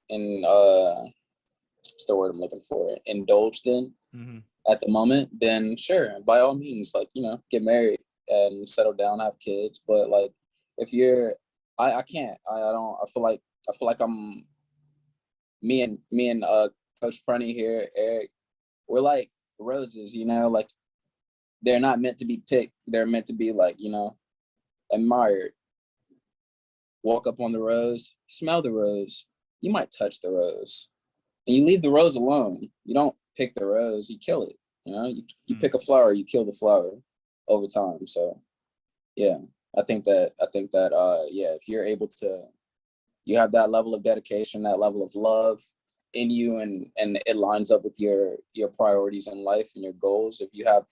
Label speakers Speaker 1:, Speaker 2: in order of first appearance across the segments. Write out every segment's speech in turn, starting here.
Speaker 1: what's the word I'm looking for, indulged in at the moment, then sure, by all means, like, get married and settle down, have kids. But like, if you're, I can't, I don't, I feel like I'm, me and Coach Prunty here, Eric, we're like roses, like they're not meant to be picked. They're meant to be like, admired. Walk up on the rose, smell the rose. You might touch the rose, and you leave the rose alone. You don't pick the rose, you kill it. You pick a flower, you kill the flower over time. So yeah, I think that yeah, if you're able to, you have that level of dedication, that level of love in you, and it lines up with your priorities in life and your goals. If you have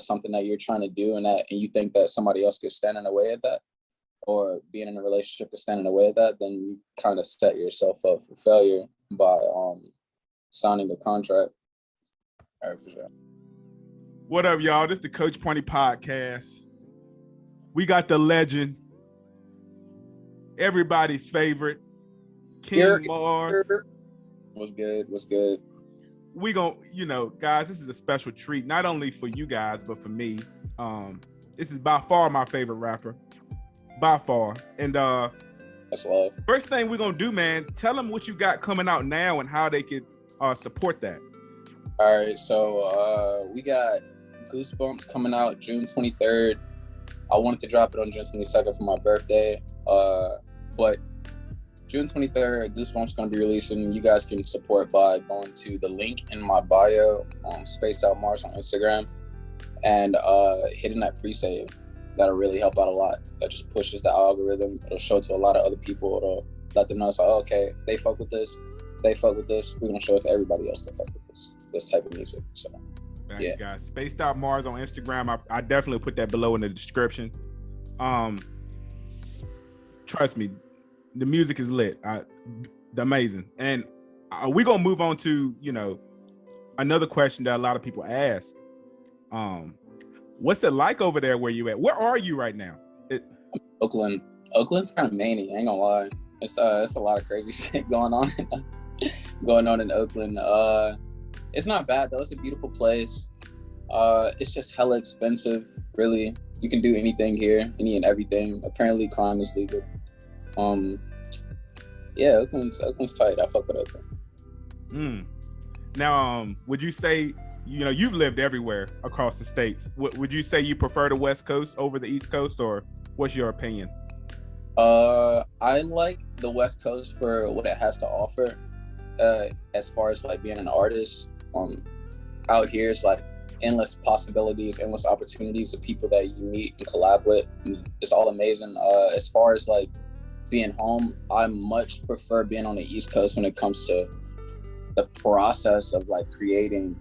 Speaker 1: something that you're trying to do, and you think that somebody else could stand in the way of that, or being in a relationship could stand in the way of that, then you kind of set yourself up for failure by signing the contract. All right, for sure.
Speaker 2: What up, y'all? This is the Coach Pointy Podcast. We got the legend, everybody's favorite, King Mars.
Speaker 1: What's good?
Speaker 2: We gon', guys, this is a special treat, not only for you guys, but for me. This is by far my favorite rapper. By far. And
Speaker 1: that's love.
Speaker 2: First thing we're gonna do, man, tell them what you got coming out now and how they could support that.
Speaker 1: All right, so we got Goosebumps coming out June 23rd. I wanted to drop it on June 22nd for my birthday, but June 23rd, Goosebumps is going to be releasing. You guys can support by going to the link in my bio on SpacedOutMars on Instagram and hitting that pre-save. That'll really help out a lot. That just pushes the algorithm. It'll show it to a lot of other people. It'll let them know, it's like, okay, they fuck with this. We're going to show it to everybody else that fuck with this type of music. So,
Speaker 2: thanks, yeah. Guys. SpacedOutMars on Instagram. I definitely put that below in the description. Trust me, the music is lit. Amazing. And we're going to move on to, another question that a lot of people ask. What's it like over there where you at? Where are you right now?
Speaker 1: Oakland. Oakland's kind of many, I ain't gonna lie. It's a lot of crazy shit going on in Oakland. It's not bad though. It's a beautiful place. It's just hella expensive, really. You can do anything here, any and everything. Apparently crime is legal. Yeah, Oakland's tight. I fuck with Oakland.
Speaker 2: Now, would you say, you've lived everywhere across the states. Would you say you prefer the West Coast over the East Coast, or what's your opinion?
Speaker 1: I like the West Coast for what it has to offer. As far as like being an artist, out here it's like endless possibilities, endless opportunities of people that you meet and collab with. And it's all amazing. As far as like being home, I much prefer being on the East Coast when it comes to the process of like creating,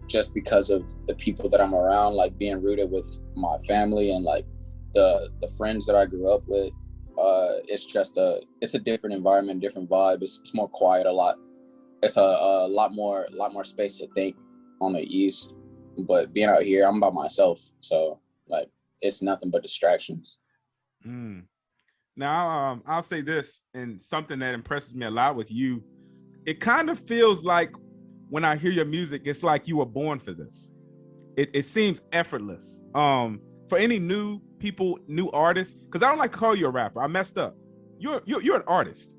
Speaker 1: just because of the people that I'm around, like being rooted with my family and like the friends that I grew up with. It's a different environment, different vibe. It's more quiet, a lot. It's a lot more space to think on the East. But being out here, I'm by myself, so like it's nothing but distractions.
Speaker 2: Now, I'll say this, and something that impresses me a lot with you, it kind of feels like when I hear your music, it's like you were born for this. It seems effortless. For any new people, new artists, because I don't like to call you a rapper. I messed up. You're an artist.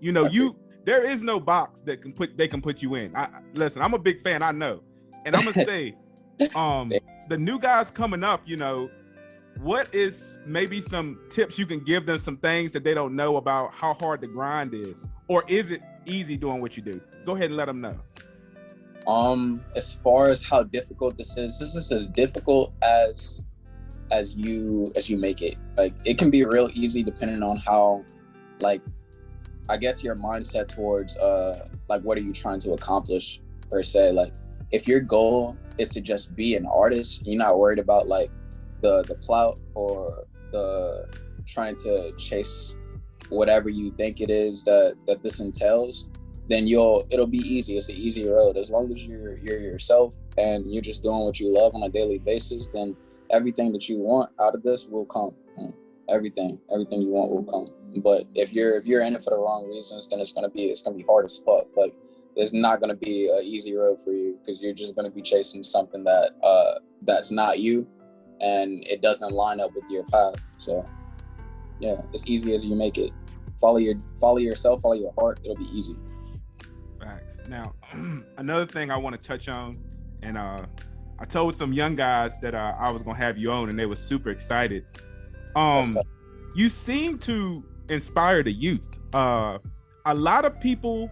Speaker 2: There is no box that they can put you in. Listen, I'm a big fan, I know. And I'm gonna say, the new guys coming up, what is maybe some tips you can give them, some things that they don't know about how hard the grind is? Or is it easy doing what you do? Go ahead and let them know.
Speaker 1: As far as how difficult this is as difficult as you make it. Like, it can be real easy depending on how, like, I guess your mindset towards like what are you trying to accomplish per se. Like, if your goal is to just be an artist, you're not worried about like the clout or the trying to chase whatever you think it is that this entails, then it'll be easy. It's an easy road. As long as you're yourself and you're just doing what you love on a daily basis, then everything that you want out of this will come. Everything you want will come. But if you're in it for the wrong reasons, then it's gonna be hard as fuck. Like there's not gonna be an easy road for you, because you're just gonna be chasing something that's not you, and it doesn't line up with your path. So yeah, as easy as you make it. Follow yourself, follow your heart. It'll be easy.
Speaker 2: Facts. Now, another thing I want to touch on, and I told some young guys that I was gonna have you on, and they were super excited. You seem to inspire the youth. A lot of people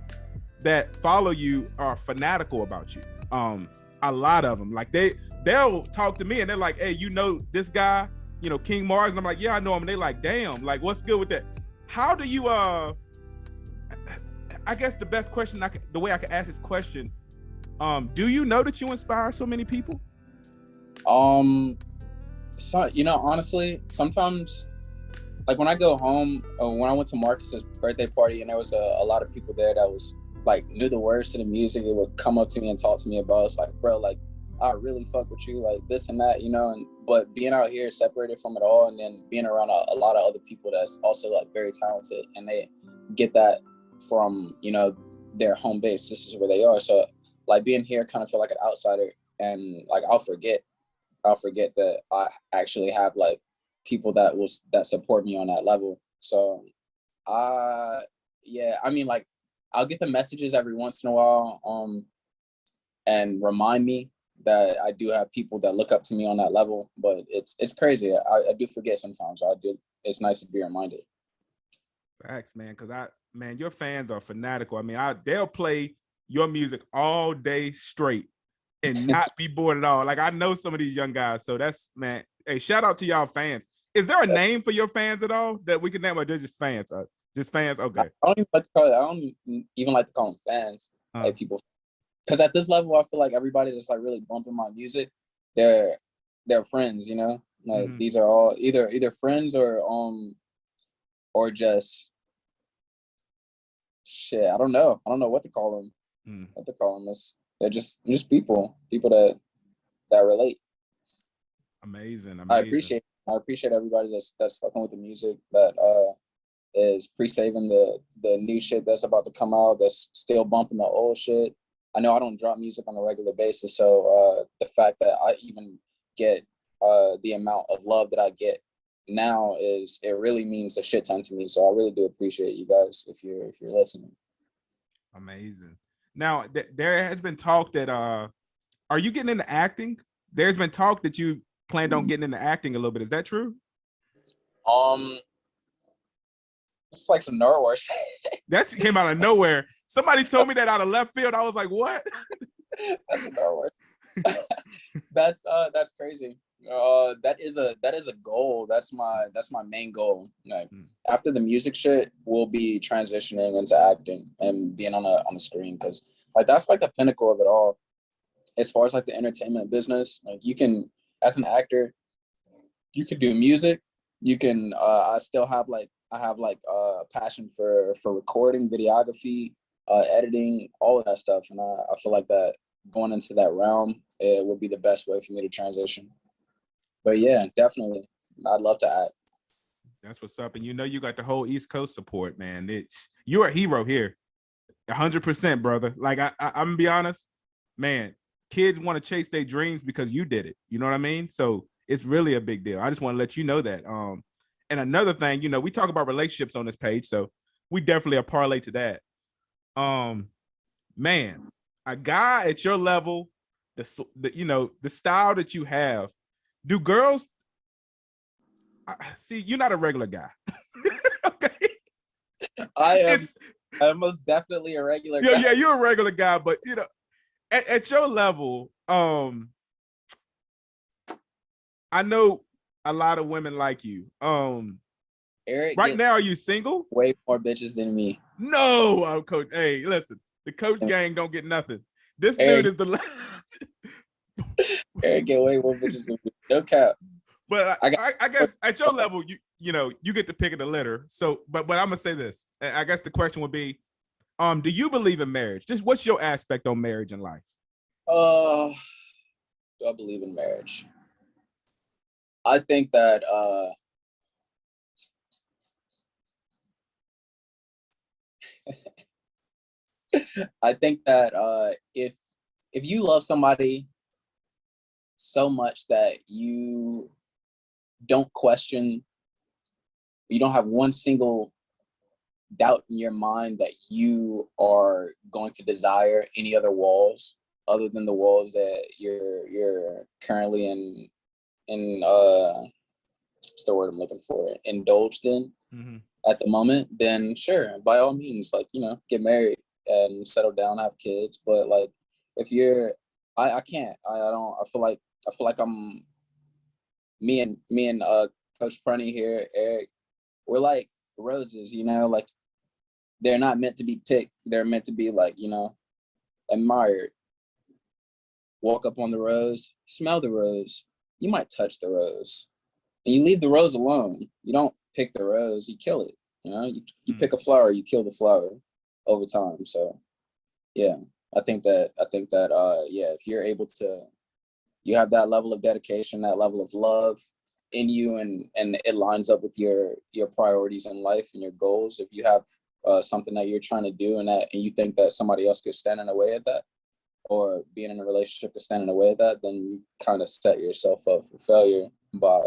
Speaker 2: that follow you are fanatical about you. A lot of them, like they'll talk to me and they're like, "Hey, you know this guy, you know King Mars?" And I'm like, "Yeah, I know him." And they're like, "Damn, like what's good with that?" How do you? I guess the best question the way I can ask this question, do you know that you inspire so many people?
Speaker 1: So honestly, sometimes, like when I go home, when I went to Marcus's birthday party, and there was a lot of people there that was like knew the words to the music, it would come up to me and talk to me about, it's like, bro, like I really fuck with you, like this and that, but being out here separated from it all, and then being around a lot of other people that's also like very talented, and they get that from their home base. This is where they are. So like being here, kind of feel like an outsider, and like I'll forget that I actually have like people that support me on that level. So yeah, I mean, like I'll get the messages every once in a while and remind me that I do have people that look up to me on that level, but it's crazy. I do forget sometimes. It's nice to be reminded.
Speaker 2: Facts, man, because your fans are fanatical. I mean, they'll play your music all day straight and not be bored at all. Like I know some of these young guys, so that's, man. Hey, shout out to y'all fans. Is there a name for your fans at all that we can name, or they're just fans? Just fans. Okay.
Speaker 1: I don't even like to call them fans. Like people, because at this level, I feel like everybody that's like really bumping my music, they're friends. Like these are all either friends or just shit. I don't know what to call them. What to call them is they're just people that relate.
Speaker 2: Amazing.
Speaker 1: I appreciate everybody that's fucking with the music, that is pre-saving the new shit that's about to come out, that's still bumping the old shit. I know I don't drop music on a regular basis, so the fact that I even get the amount of love that I get now it really means a shit ton to me. So I really do appreciate you guys if you're listening.
Speaker 2: Amazing. Now there has been talk that are you getting into acting? There's been talk that you planned on getting into acting a little bit. Is that true?
Speaker 1: It's like some nowhere shit.
Speaker 2: That came out of nowhere. Somebody told me that out of left field. I was like, what?
Speaker 1: That's nowhere. That's crazy. That is a goal. That's my main goal. Like after the music shit, we'll be transitioning into acting and being on a screen, because like that's like the pinnacle of it all. As far as like the entertainment business, like you can, as an actor, you could do music. You can I have passion for recording, videography, editing, all of that stuff, and I feel like that going into that realm, it would be the best way for me to transition. But yeah, definitely, I'd love to act.
Speaker 2: That's what's up. And you got the whole East Coast support, man. You're a hero here, 100%, brother. Like I'm gonna be honest, man. Kids want to chase their dreams because you did it. You know what I mean? So it's really a big deal. I just want to let you know that. And another thing, we talk about relationships on this page, so we definitely are parlay to that. Man, a guy at your level, the style that you have, do girls see? You're not a regular guy. Okay,
Speaker 1: I'm most definitely a regular guy.
Speaker 2: Yeah, you're a regular guy, but at your level, I know a lot of women like you.
Speaker 1: Eric,
Speaker 2: right now, are you single?
Speaker 1: Way more bitches than me.
Speaker 2: No, I'm coach. Hey, listen, the coach gang don't get nothing. This dude is the
Speaker 1: Eric get way more bitches than me. No cap.
Speaker 2: But I guess at your level, you get to pick of the litter. So, but I'm gonna say this. I guess the question would be, do you believe in marriage? Just what's your aspect on marriage and life?
Speaker 1: Do I believe in marriage? I think that I think that if you love somebody so much that you don't question, you don't have one single doubt in your mind that you are going to desire any other walls other than the walls that you're currently in what's the word I'm looking for, indulged in at the moment, then sure, by all means, like, get married and settle down, have kids. But like, if you're, I can't, I don't, I feel like I'm, me and Coach Prunny here, Eric, we're like roses, like they're not meant to be picked. They're meant to be like, admired. Walk up on the rose, smell the rose. You might touch the rose, and you leave the rose alone. You don't pick the rose, you kill it. You pick a flower, you kill the flower over time. So yeah, I think that yeah, if you're able to, you have that level of dedication, that level of love in you, and it lines up with your priorities in life and your goals. If you have something that you're trying to do, and you think that somebody else could stand in the way of that, or being in a relationship could stand in the way of that, then you kind of set yourself up for failure by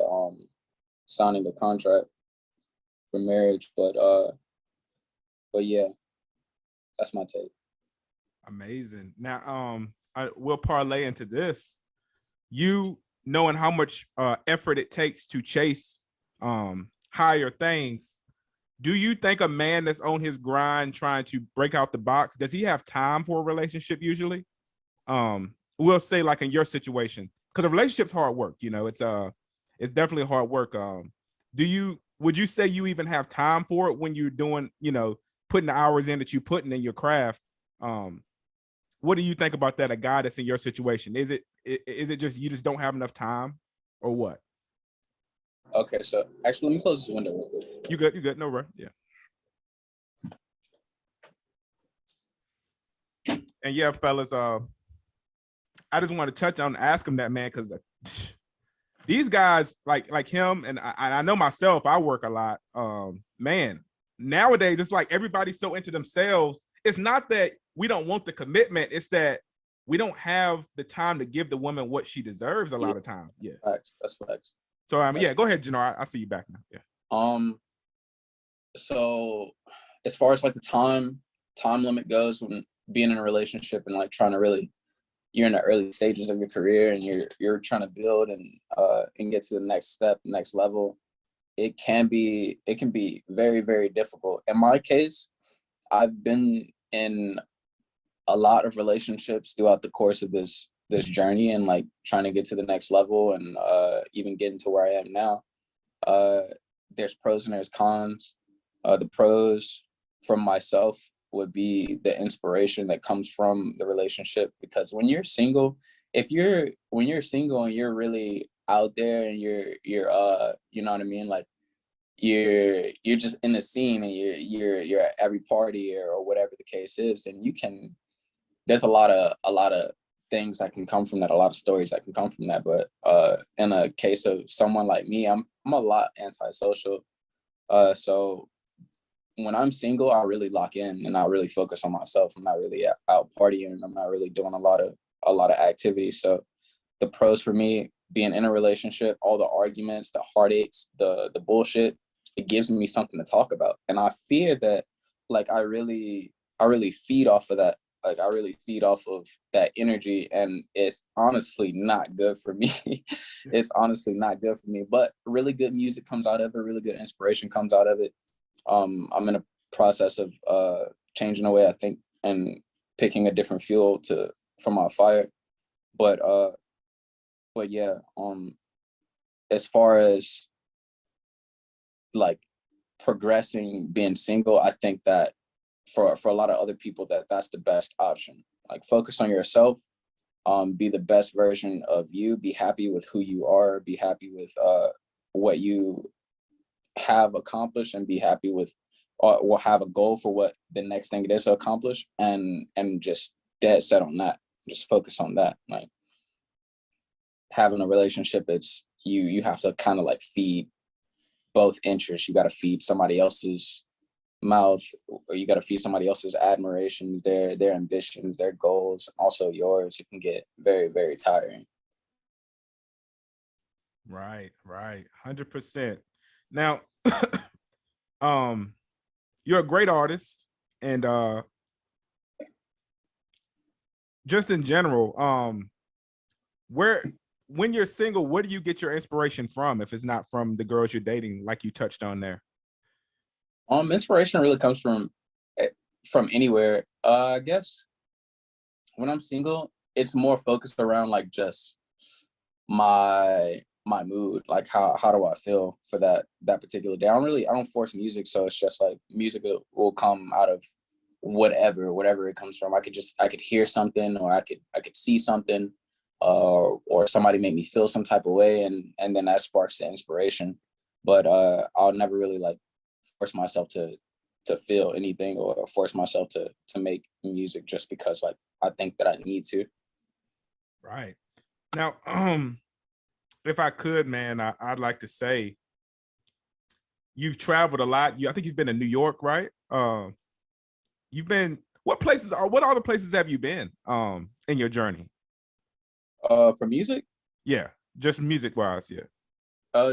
Speaker 1: signing the contract for marriage. But yeah, that's my take.
Speaker 2: Amazing. Now, I will parlay into this. You knowing how much effort it takes to chase higher things. Do you think a man that's on his grind trying to break out the box, does he have time for a relationship usually? We'll say like in your situation, because a relationship's hard work, it's definitely hard work. Would you say you even have time for it when you're doing, putting the hours in that you putting in your craft? What do you think about that? A guy that's in your situation, is it just you just don't have enough time, or what?
Speaker 1: Okay, so actually, let me close this window real quick.
Speaker 2: You good? No, bro. Yeah. And yeah, fellas, I just want to touch on, ask him that, man, because these guys like him, and I know myself, I work a lot. Man, nowadays it's like everybody's so into themselves. It's not that we don't want the commitment, it's that we don't have the time to give the woman what she deserves a lot of time. Yeah,
Speaker 1: facts. That's facts.
Speaker 2: So yeah, go ahead, Jannar. I see you back now. Yeah.
Speaker 1: So as far as like the time limit goes, when being in a relationship and like trying to really, you're in the early stages of your career and you're trying to build and get to the next step, next level, it can be very, very difficult. In my case, I've been in a lot of relationships throughout the course of this journey, and like trying to get to the next level, and even getting to where I am now. There's pros and there's cons. The pros from myself would be the inspiration that comes from the relationship, because when you're single, when you're single and you're really out there and you're you know what I mean, like you're just in the scene and you're at every party or whatever the case is, and there's a lot of things that can come from that, a lot of stories that can come from that. But in a case of someone like me, I'm a lot antisocial. So when I'm single, I really lock in and I really focus on myself. I'm not really out partying, and I'm not really doing a lot of activities. So the pros for me being in a relationship, all the arguments, the heartaches, the bullshit, it gives me something to talk about. And I fear that like I really feed off of that. Like I really feed off of that energy, and it's honestly not good for me. It's honestly not good for me, but really good music comes out of it. Really good inspiration comes out of it. I'm in a process of changing the way I think and picking a different fuel for my fire. But yeah, as far as like progressing, being single, I think that for a lot of other people that's the best option. Like focus on yourself, be the best version of you, be happy with who you are, be happy with what you have accomplished, and be happy with or have a goal for what the next thing it is to accomplish, and just dead set on that. Just focus on that. Like having a relationship, it's you have to kind of like feed both interests. You got to feed somebody else's mouth, or you got to feed somebody else's admiration, their ambitions, their goals, also yours. It can get very, very tiring.
Speaker 2: Right. 100%. Now, you're a great artist, and just in general, when you're single, where do you get your inspiration from if it's not from the girls you're dating, like you touched on there?
Speaker 1: Inspiration really comes from anywhere. I guess when I'm single, it's more focused around like just my mood, like how do I feel for that particular day. I don't force music, so it's just like music will come out of whatever it comes from. I could hear something, or I could see something, or somebody make me feel some type of way, and then that sparks the inspiration. But I'll never really like force myself to feel anything, or force myself to make music just because like I think that I need to.
Speaker 2: Right. Now, if I could, man, I'd like to say you've traveled a lot. I think you've been to New York, right? You've been, what other places have you been in your journey?
Speaker 1: For music?
Speaker 2: Yeah, just music wise, yeah.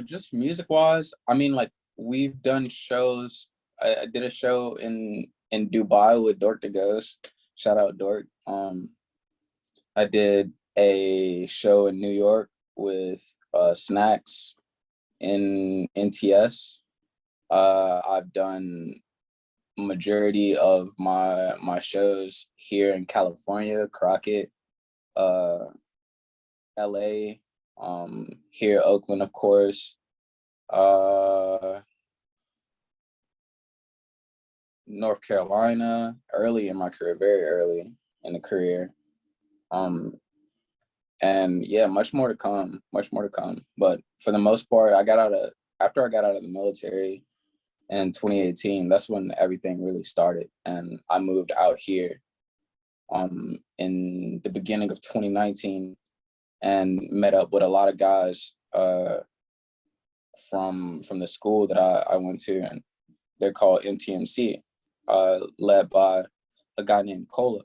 Speaker 1: Just music wise, I mean, like we've done shows. I did a show in Dubai with Dork the Ghost. Shout out Dork. I did a show in New York with Snacks in NTS. I've done majority of my shows here in California, Crockett, LA, here Oakland, of course, North Carolina, early in my career, very early in the career. And yeah, much more to come. But for the most part, after I got out of the military in 2018, that's when everything really started. And I moved out here in the beginning of 2019, and met up with a lot of guys from the school that I went to, and they're called MTMC, led by a guy named Cola.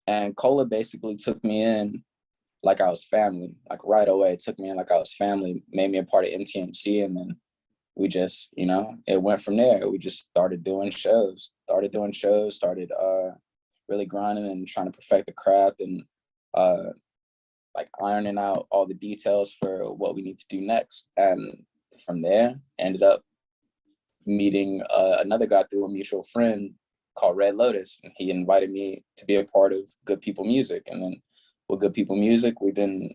Speaker 1: And Cola basically took me in like I was family, like right away. Took me in like I was family, made me a part of MTMC, and then we just, it went from there. We just started doing shows, started really grinding and trying to perfect the craft, and like ironing out all the details for what we need to do next. And from there, ended up meeting another guy through a mutual friend called Red Lotus, and he invited me to be a part of Good People Music. And then with Good People Music, we've been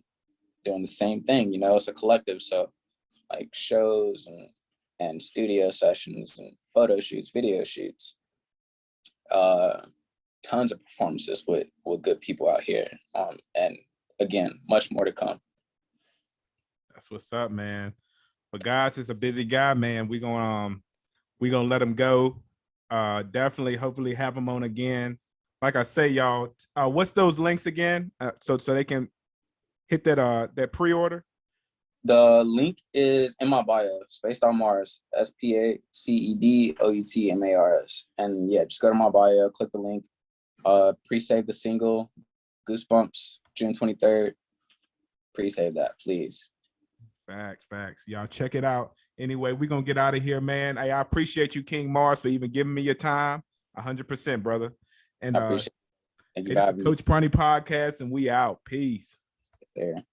Speaker 1: doing the same thing. It's a collective, so like shows and studio sessions and photo shoots, video shoots, tons of performances with good people out here, and again, much more to come.
Speaker 2: That's what's up, man. But guys, it's a busy guy, man. We're gonna let him go. Definitely, hopefully have him on again. Like I say, y'all, what's those links again? So they can hit that pre-order.
Speaker 1: The link is in my bio, SpacedOutMars, SpacedOutMars. And yeah, just go to my bio, click the link, pre-save the single, Goosebumps, June 23rd. Pre-save that, please.
Speaker 2: Facts. Y'all check it out. Anyway, we're going to get out of here, man. Hey, I appreciate you, King Mars, for even giving me your time. 100%, brother. And
Speaker 1: I appreciate it.
Speaker 2: It's the Coach Prani podcast, and we out. Peace.
Speaker 1: There.